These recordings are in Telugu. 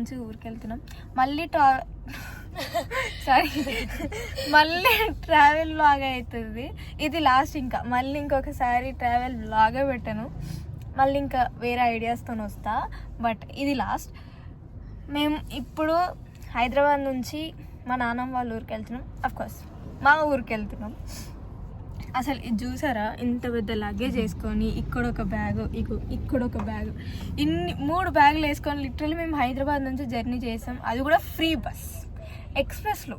నుంచి ఊరికి వెళ్తున్నాం. మళ్ళీ సారీ మళ్ళీ ట్రావెల్ వ్లాగ్ అవుతుంది ఇది లాస్ట్. ఇంకా మళ్ళీ ఇంకొకసారి ట్రావెల్ వ్లాగే పెట్టాను. మళ్ళీ ఇంకా వేరే ఐడియాస్తో వస్తా, బట్ ఇది లాస్ట్. మేము ఇప్పుడు హైదరాబాద్ నుంచి మా నాన్నమ్మ వాళ్ళ ఊరికి వెళ్తున్నాం. అఫ్కోర్స్ మా ఊరికి వెళ్తున్నాం. అసలు ఇది చూసారా, ఇంత పెద్ద లగేజ్ వేసుకొని ఇక్కడొక బ్యాగు ఇక్కడొక బ్యాగు, 3 బ్యాగులు వేసుకొని లిటరల్లీ మేము హైదరాబాద్ నుంచి జర్నీ చేసాం. అది కూడా ఫ్రీ బస్ ఎక్స్ప్రెస్లో.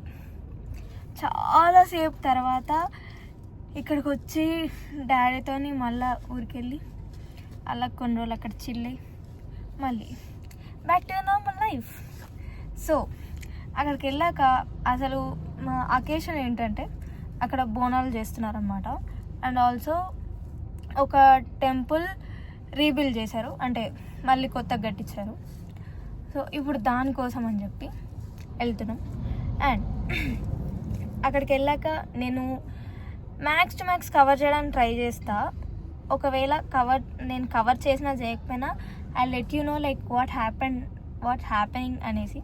చాలాసేపు తర్వాత ఇక్కడికి వచ్చి డాడీతోని మళ్ళీ ఊరికి వెళ్ళి అలా కొన్ని రోజులు అక్కడ చిల్లి మళ్ళీ back to normal life. So అక్కడికి వెళ్ళాక అసలు మా అకేషన్ ఏంటంటే అక్కడ బోనాలు చేస్తున్నారన్నమాట. అండ్ ఆల్సో ఒక టెంపుల్ రీబిల్డ్ చేశారు, అంటే మళ్ళీ కొత్తగా కట్టించారు. సో ఇప్పుడు దానికోసం అని చెప్పి వెళ్తున్నాం. అండ్ అక్కడికి వెళ్ళాక నేను మ్యాక్స్ టు మ్యాక్స్ కవర్ చేయడానికి ట్రై చేస్తా. ఒకవేళ నేను కవర్ చేసినా చేయకపోయినా I let you know like what happening అనేసి.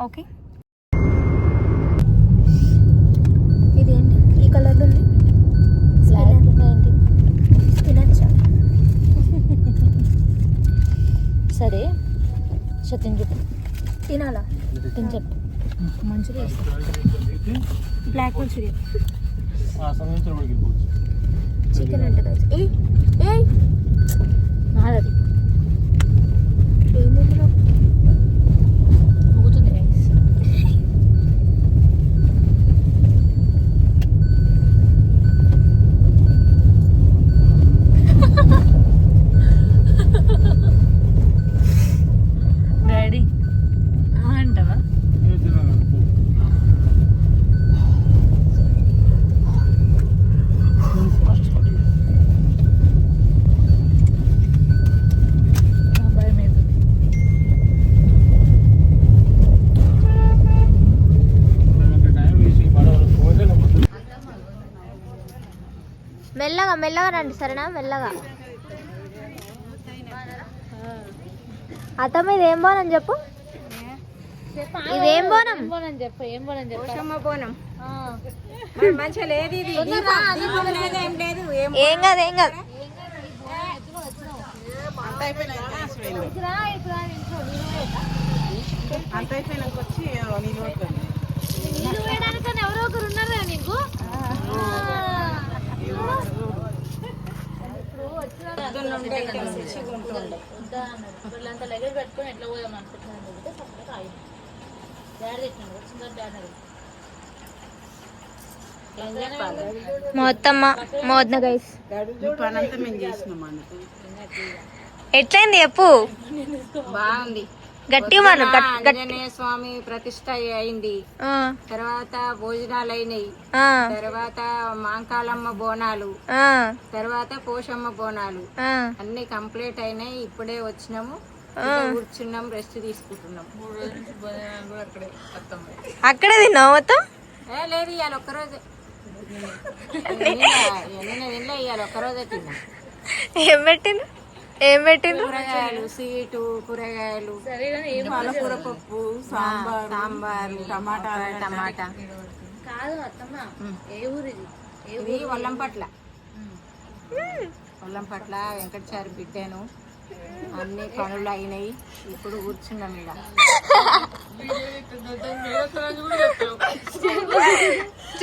ఓకే, ఇదేంటి ఈ కలర్లో ఉంది? తినచ్చా? సరే సత్యం చెప్పు. తినాలా? తిని చెప్పు. మంచిగా బ్లాక్ మంచూరియా, చికెన్ అంటే నాదది ఏంది ఊగుతుంది. డాడీ అంటావా? మెల్లగా మెల్లగా రండి సరేనా? మెల్లగా. అత్త మీద ఏం బోనం చెప్పు, ఇదేం బోనం? చెప్పు. ఏం బోనం చెప్పు? బోనం. మంచిగా లేదు ఇది, ఏం కాదు ఏం కాదు. అంత అయిపోయినాక వచ్చి నీళ్ళు వేయడానికి ఎవరో ఒకరు ఉన్నారు కదా నీకు. వీళ్ళంతా లగేజ్ పెట్టుకొని ఎట్లా పోదాం అనుకుంటున్నాను. మొత్తం గైస్ పనంతా మేము చేసినాం అన్నట్టు. ఎట్లయింది చెప్పు. బాగుంది, గట్టి మన ఆంజనేయ స్వామి ప్రతిష్ట అయింది. తర్వాత భోజనాలు అయినాయి. తర్వాత మాంకాలమ్మ బోనాలు, తర్వాత పోషమ్మ బోనాలు అన్ని కంప్లీట్ అయినాయి. ఇప్పుడే వచ్చినాము, కూర్చున్నాం, రెస్ట్ తీసుకుంటున్నాం. అక్కడే తిన్నావు మొత్తం? లేదు, ఇవాళ ఒక్కరోజే. నిన్న ఇవాళ ఒక్కరోజే తిన్నాం. ఏం పెట్టింది? కూరగాయలు, సీటు కూరగాయలు, పాలకూర పప్పు, సాంబారు, టమాటా. కాదు అత్తమ్మ, ఏ ఊరిది? ఇది వల్లంపట్ల వెంకటచారి బిడ్డను. అన్ని పనులు అయినాయి, ఇప్పుడు కూర్చున్నాం ఇలా.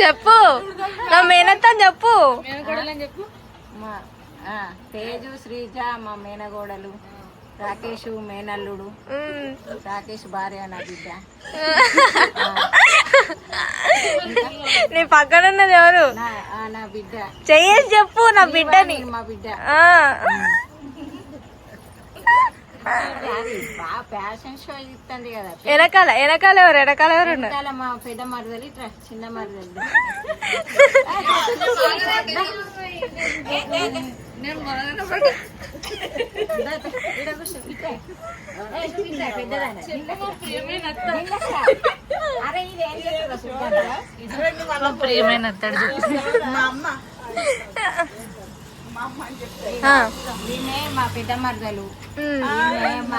చెప్పు, నా మేనత్త చెప్పు. చెప్పు. తేజు, శ్రీజ మా మేనగోడలు, రాకేష్ మేనల్లుడు, రాకేష్ భార్య నా బిడ్డ. నీ పక్కన ఉన్నది ఎవరు? నా బిడ్డ. చెయ్యేసి చెప్పు, నా బిడ్డని. మా బిడ్డ ఫ్యాషన్ షో ఇస్తుంది కదా. వెనకాల ఎవరు? వెనకాల మా పెద్ద మరదలి, చిన్న మరదలి. ప్రియమైన మా అమ్మ ఆ. ఈమె మా పెద్ద మరదలు. ఉమ్. ఈమె మా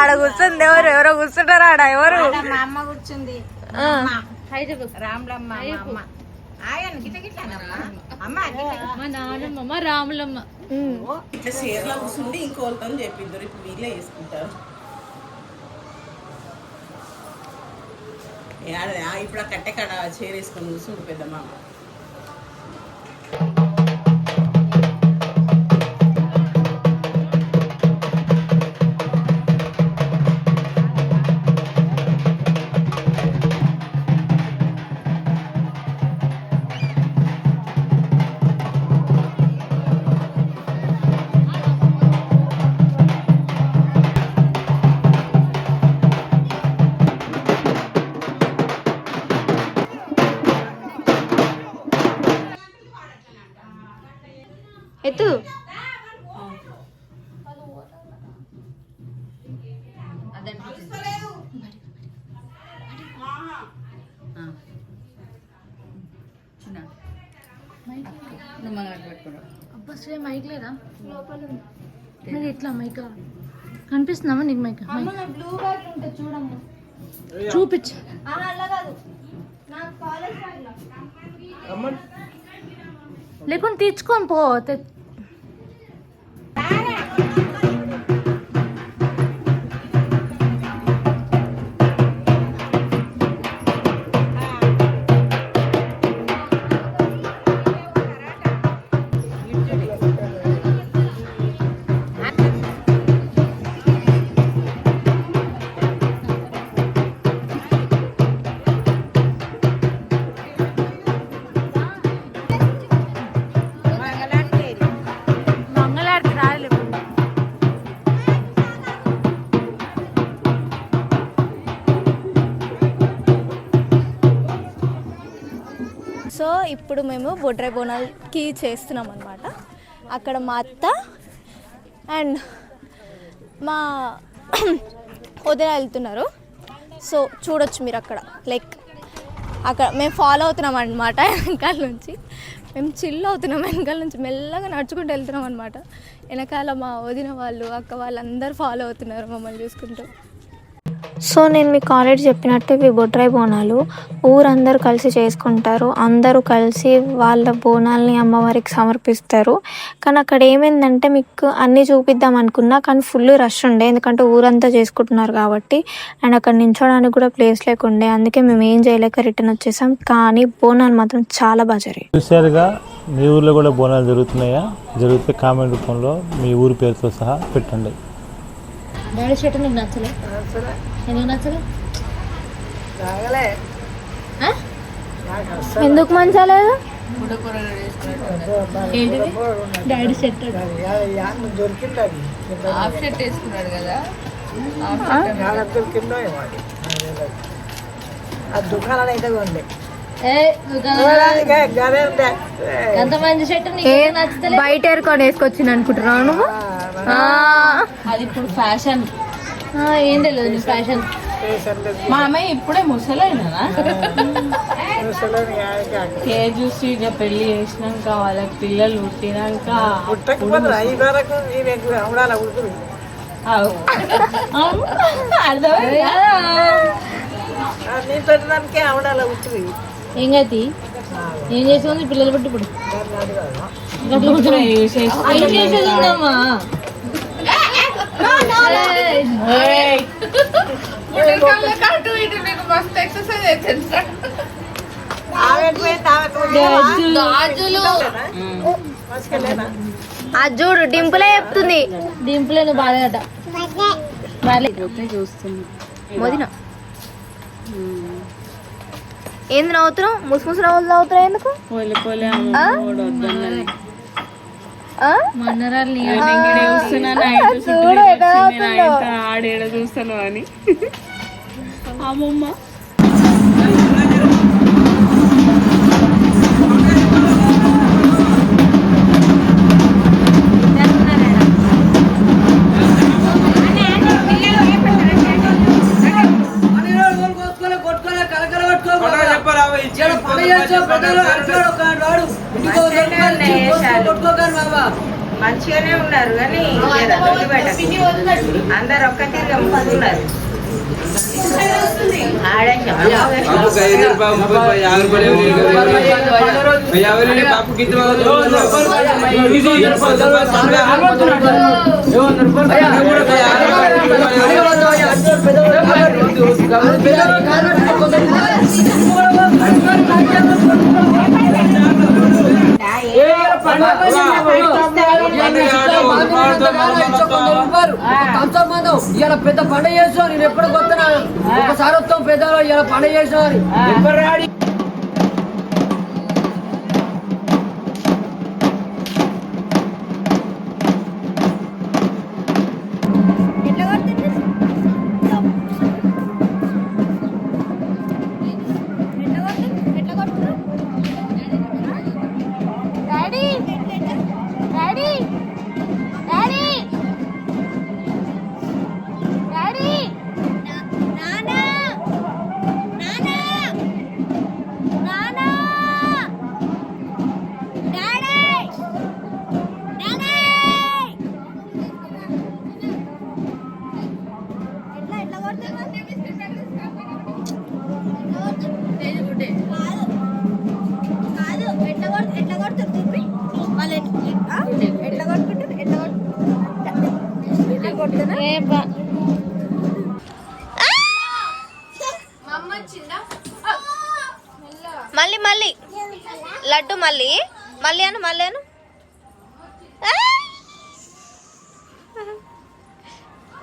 ఆడ కూర్చుంది ఎవరో కూర్చుంటారా ఆడ ఎవరు? ఆడ మా అమ్మ కూర్చుంది. ఆ. రాములమ్మ మా అమ్మ. ఆయన గిట్ల గిట్లనమ్మా. అమ్మ మా నాన్నమ్మ రాములమ్మ. చీరలో కూర్చుండి ఇంకోళ్ళతో చెప్పిద్దరు ఇప్పుడు వీళ్ళే వేసుకుంటారు. ఇప్పుడు ఆ కట్టె కాడ చీర వేసుకొని కూర్చుండు పెద్ద మామ. ఎత్తు. అబ్బా శ్రీ మైక్ లేదా మరి ఎట్లా మైక్ కనిపిస్తున్నామా నీకు మైక్ చూపించు. లేకుండా తెచ్చుకొని పో. మంగళారతి రాలేదు. సో ఇప్పుడు మేము బొడ్రాయి బోనాలకి చేస్తున్నాం అనమాట. అక్కడ మా అత్త అండ్ మా వదిన వెళ్తున్నారు. సో చూడొచ్చు మీరు అక్కడ లైక్ అక్కడ మేము ఫాలో అవుతున్నాం అనమాట. వెనకాల నుంచి మేము చిల్ అవుతున్నాం. వెనకాల నుంచి మెల్లగా నడుచుకుంటూ వెళ్తున్నాం అనమాట. వెనకాల మా వదిన వాళ్ళు అక్క వాళ్ళందరూ ఫాలో అవుతున్నారు మమ్మల్ని చూసుకుంటూ. సో నేను మీకు ఆల్రెడీ చెప్పినట్టు ఇవి బొడ్రాయి బోనాలు ఊరందరూ కలిసి చేసుకుంటారు. అందరూ కలిసి వాళ్ళ బోనాల్ని అమ్మవారికి సమర్పిస్తారు. కానీ అక్కడ ఏమైందంటే మీకు అన్నీ చూపిద్దాం అనుకున్నా కానీ ఫుల్ రష్ ఉండే, ఎందుకంటే ఊరంతా చేసుకుంటున్నారు కాబట్టి. అండ్ అక్కడ నించోడానికి కూడా ప్లేస్ లేకుండే, అందుకే మేము ఏం చేయలేక రిటర్న్ వచ్చేసాం. కానీ బోనాలు మాత్రం చాలా బాగా జరిగాయి. చూసారుగా, మీ ఊర్లో కూడా బోనాలు జరుగుతున్నాయా? జరిగితే కామెంట్ రూపంలో మీ ఊరి పేరుతో సహా పెట్టండి. డాడీ షర్ట్ నీకు నచ్చలే? ఎందుకు నచ్చలే? ఎందుకు మంచాలేదు? డాడీ షర్ట్ హాఫ్ షర్ట్ వేసుకున్నాడు కదా. దుకాణాలు అయితే ఉంది. ఎంత మంచి షర్ట్ నీకు నచ్చలే? బయట ఏరుకొని వేసుకొచ్చింది అనుకుంటున్నావు నువ్వు? అది ఇప్పుడు ఫ్యాషన్. ఏం తెలియదు నీ ఫ్యాషన్. మా అమ్మాయి ఇప్పుడే ముసలైనా కేజూసి ఇక పెళ్లి చేసినాక వాళ్ళకి పిల్లలు పుట్టినాక ఏం కాదు, ఏం చేసి పిల్లలు పుట్టి ఇప్పుడు ఏం చేసేది ఉందమ్మా? అది చూడు డింపులే చెప్తుంది. డింపులే నువ్వు బాధగట చూస్తుంది. మోదిన ఏంది నవ్వుతున్నావు? ముసుముసు నవ్వులు నవ్వుతున్నావు ఎందుకు? పోలే పోలే వద్దన్నది. మన్నరాలు ఆడేడ చూస్తాను అని అమ్మమ్మ. చెప్పరా మంచిగానే ఉన్నారు కానీ అందరు ఒక్క తీరుగా ముసుకున్నారు. ఇలా పెద్ద పండుగ చేస్తావు. నేను ఎప్పుడు కొత్తనా ఒకసారి వస్తాం పెద్దలు ఇలా పండుగ చేసావు ఎప్పుడు రాడి. మళ్ళీ మళ్ళీ లడ్డు మళ్ళీ మళ్ళీ అను మళ్ళీ అను.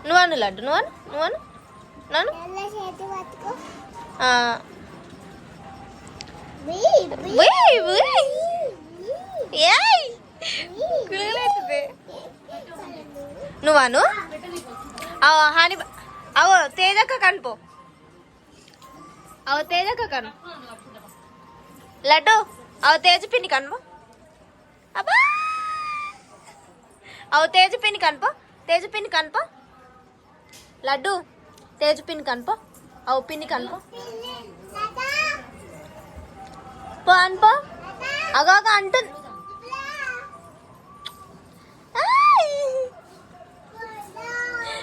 నువ్వను లడ్డు నువ్వను నువ్వను నన్ను నువ్వను హాని అవు తేజక్క కనుపో అవు తేజక్క కను లడ్డు అవు తేజ పిన్ని కనుపో అబ్బా అవు తేజ పిన్ని కనుపో తేజ పిన్ని కనుపో లడ్డు తేజ పిన్ని కనుపో అవు పిన్ని కనుపో పో అనుపో అగాక అంటుంది.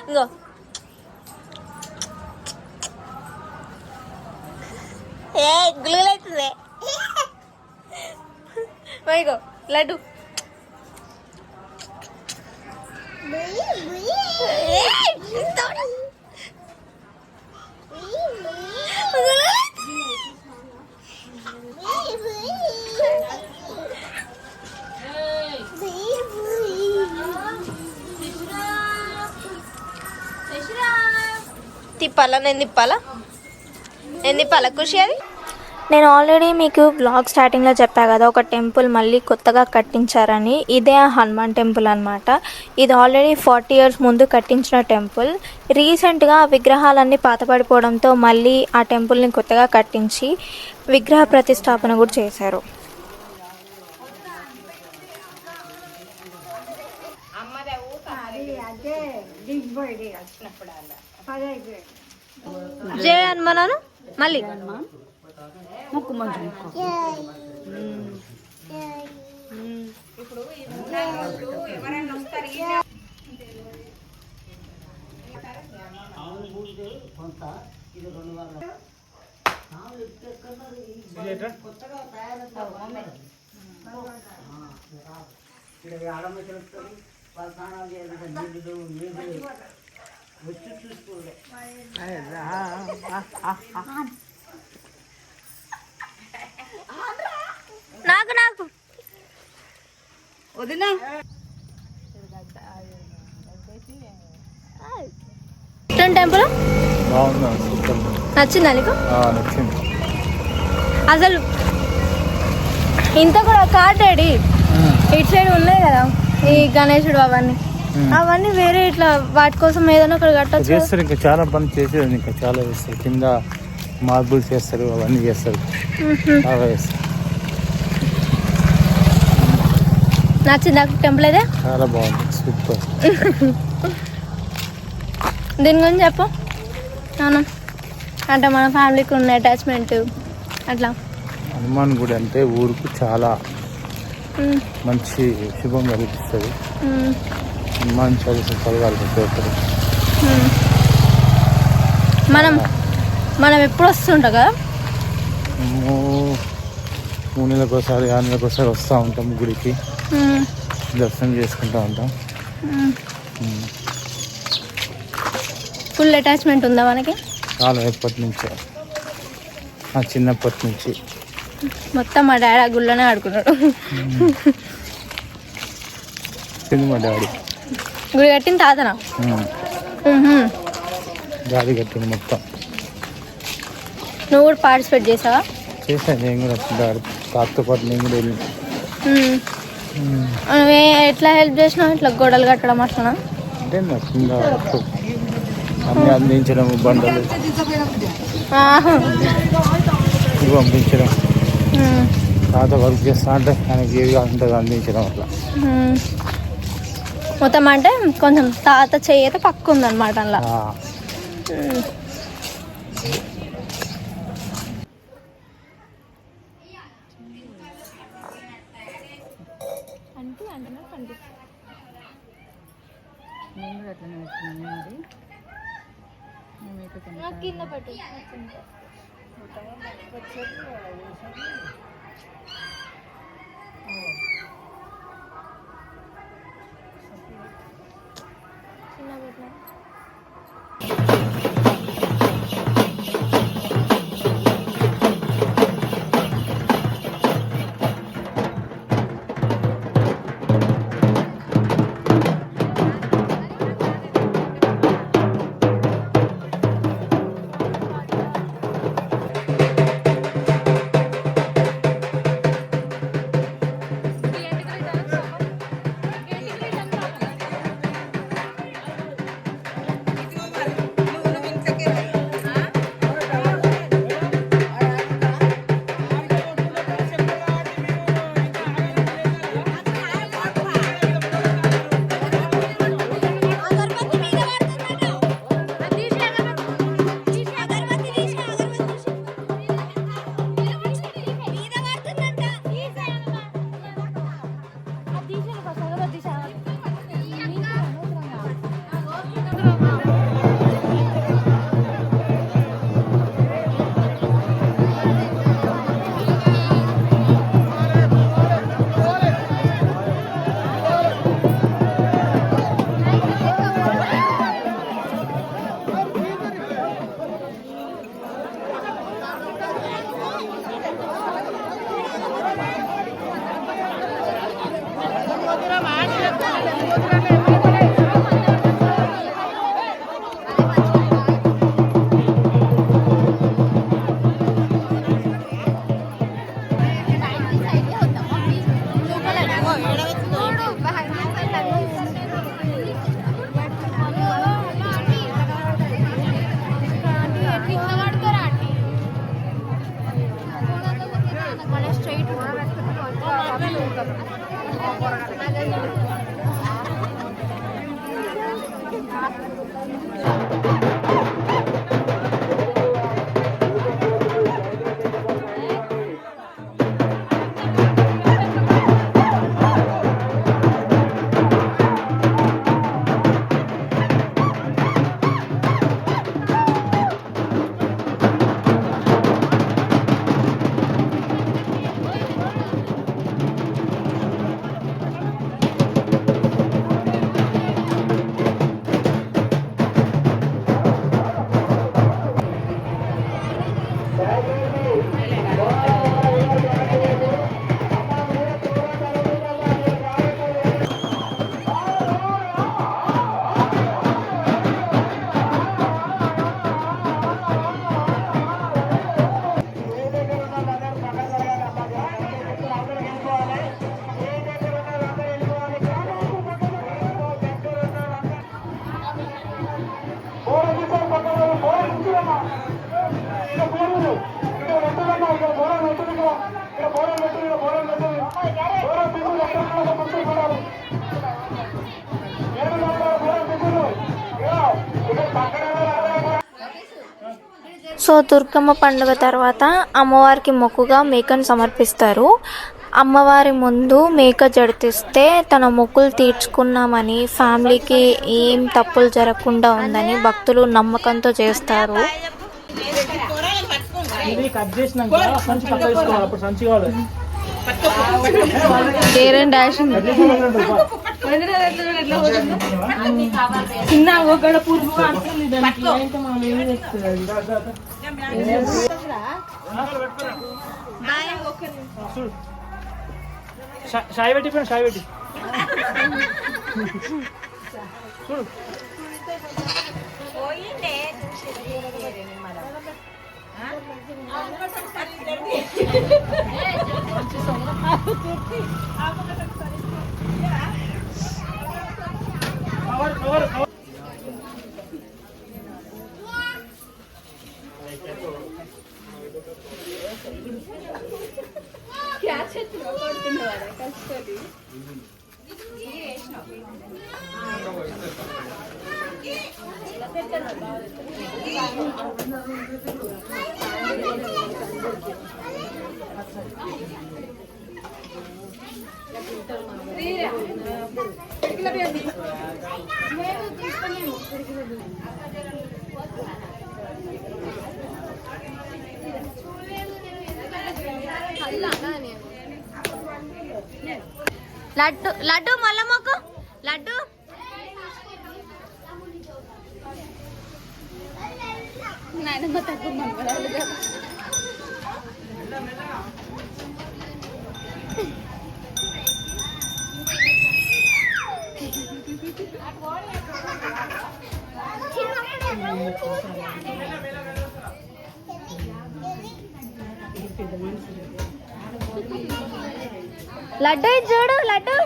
ఇంకో ఏ గులుగులవుతుంది ఇగో లడ్డు తిప్పాలా నేను తిప్పాలా ఖుషి అది. నేను ఆల్రెడీ మీకు బ్లాగ్ స్టార్టింగ్లో చెప్పా కదా, ఒక టెంపుల్ మళ్ళీ కొత్తగా కట్టించారని. ఇదే హనుమాన్ టెంపుల్ అనమాట. ఇది ఆల్రెడీ 40 years ముందు కట్టించిన టెంపుల్. రీసెంట్గా విగ్రహాలన్నీ పాతపడిపోవడంతో మళ్ళీ ఆ టెంపుల్ని కొత్తగా కట్టించి విగ్రహ ప్రతిష్టాపన కూడా చేశారు. జయ హనుమాను మళ్ళీ ముక్కు మంచి నాకు నాకు వదినా టెంపుల్ నచ్చిందా నీకు? నచ్చింది. అసలు ఇంత కూడా కాటాడి ఇటు సైడ్ ఉన్నాయి కదా ఈ గణేశుడు అవన్నీ వేరే ఇట్లా వాటి కోసం ఏదైనా ఒకటి కట్టచ్చు చేస్తారు. ఇంకా చాలా పని చేసేది, ఇంకా చాలా చేస్తారు. కింద మార్బుల్స్ చేస్తారు, అవన్నీ చేస్తారు, బాగా చేస్తారు. నచ్చింది నాకు టెంపుల్ అయితే చాలా బాగుంది, సూపర్. దీని గురించి చెప్పు. అవును అంటే మన ఫ్యామిలీకి ఉన్న అటాచ్మెంట్ అట్లా హనుమాన్ గుడి అంటే ఊరుకు చాలా మంచి శుభం కలిగిస్తుంది. హనుమాన్ చాలీస చదవాలి ప్రతి ఒక్కరు. మనం ఎప్పుడు వస్తుంటాం కదా, 3 నెలలకోసారి 6 నెలలకోసారి వస్తూ ఉంటాం గుడికి, దర్శనం చేసుకుంటూ ఉంటాం. ఫుల్ అటాచ్మెంట్ ఉందా మనకి? చాలా ఎప్పటి నుంచో, నా చిన్నప్పటి నుంచి. మొత్తం మా డాడీ ఆ గుళ్ళోనే ఆడుకున్నాడు. మా డాడీ గుడి కట్టిన తాతనా? డాడీ కట్టింది మొత్తం. నువ్వు కూడా పార్టిసిపేట్ చేసావా? చేశాను నేను కూడా, డాడీ తాతతో పాటు నేను కూడా వెళ్ళి. నువ్వే ఎట్లా హెల్ప్ చేసినావు? ఇట్లా గోడలు కట్టడం అట్లా అంటే నా కింద అన్నీ అందించడం, బండలు ఇవి పంపించడం, తాత వర్క్ చేస్తా అంటే ఆయనకి ఏది కావాలంటే అందించడం అట్లా. మొత్తం అంటే కొంచెం తాత చేయతే పక్క ఉందన్నమాట అలా. కింద పెట్టు. సో దుర్గమ్మ పండుగ తర్వాత అమ్మవారికి మొక్కుగా మేకను సమర్పిస్తారు. అమ్మవారి ముందు మేక జడితిస్తే తన మొక్కులు తీర్చుకున్నామని, ఫ్యామిలీకి ఏం తప్పులు జరగకుండా ఉందని భక్తులు నమ్మకంతో చేస్తారు. షాయి పెట్టి షాయి పెట్టి లడ్డు లడ్డు మల్ల మొక్కు లడ్డు లడ్డు ఇది చూడు లడ్డు